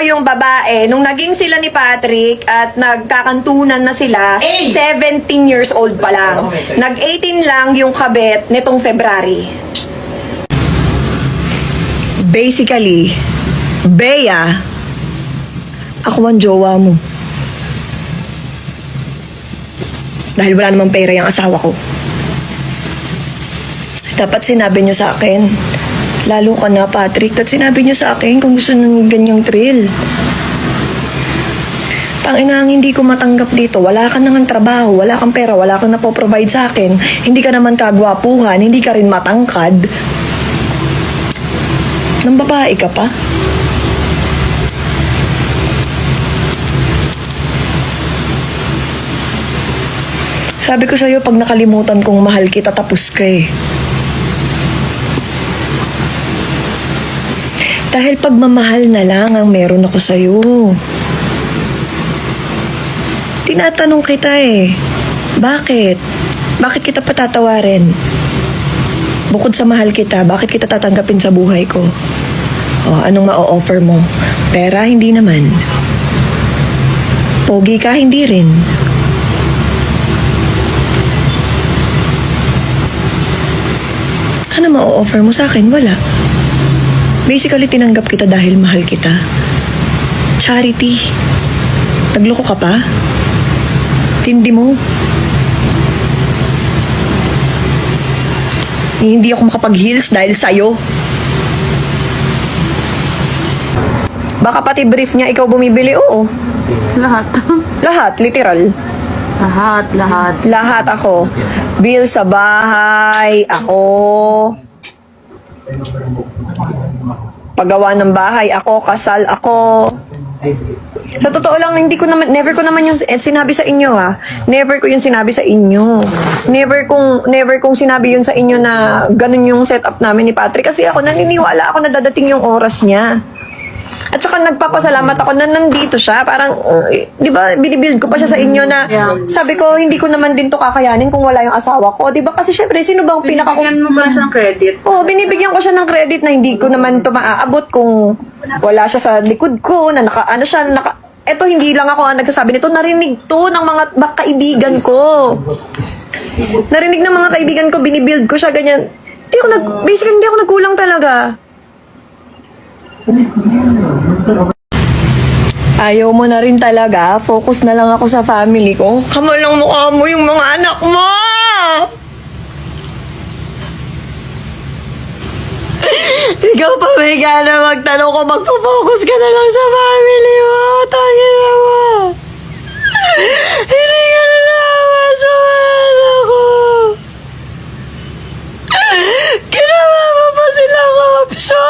yung babae, nung naging sila ni Patrick at nagkakantunan na sila, 17 years old pa lang. Nag-18 lang yung kabit nitong February. Basically, Bea, ako ang jowa mo. Dahil wala namang pera yung asawa ko. Dapat sinabi nyo sa akin. Lalo ka na, Patrick. Dapat sinabi nyo sa akin kung gusto nyo ng ganyang thrill. Tangina, ang hindi ko matanggap dito. Wala ka nang trabaho, wala kang pera, wala kang napoprovide sa akin. Hindi ka naman kagwapuhan, hindi ka rin matangkad. Nang babae ka pa? Sabi ko sa'yo, pag nakalimutan kong mahal kita, tapos ka eh. Dahil pagmamahal na lang ang meron ako sa'yo. Tinatanong kita eh. Bakit? Bakit kita patatawarin? Bukod sa mahal kita, bakit kita tatanggapin sa buhay ko? O, anong ma-offer mo? Pera, hindi naman. Pogi ka, hindi rin. Ano ma-offer mo sa akin? Wala. Basically, tinanggap kita dahil mahal kita. Charity. Nagloko ka pa? Tindi mo. Hindi ako makapag-heels dahil sa'yo. Baka pati brief niya ikaw bumibili, oo. Lahat. Lahat, literal. Lahat. Lahat ako. Bill sa bahay, ako. Paggawa ng bahay, ako. Kasal, ako. Sa totoo lang, never ko naman yung sinabi sa inyo, ha. Never ko yung sinabi sa inyo. Never kong sinabi yun sa inyo na ganun yung setup namin ni Patrick. Kasi ako, naniniwala ako na dadating yung oras niya. At saka nagpapasalamat ako na nandito siya. Parang, di ba, binibuild ko pa siya sa inyo na sabi ko, hindi ko naman din to kakayanin kung wala yung asawa ko. Di ba? Kasi syempre, sino bang Binibigyan mo ba siya ng credit? Oo, binibigyan ko siya ng credit na hindi ko naman to maaabot kung wala siya sa likod ko, na eto, hindi lang ako ang nagsasabi nito, narinig to ng mga kaibigan ko. Narinig ng mga kaibigan ko, binibuild ko siya, ganyan. Basically, hindi ako nagkulang talaga. Ayaw mo na rin talaga, focus na lang ako sa family ko. Kamal lang mukha mo yung mga anak mo! Ikaw pa may gana magtanong kung magpo-focus ka na lang sa family mo. Tangin na mo. Hindi ka na naman sa mga ko. Ginawa mo pa silang option.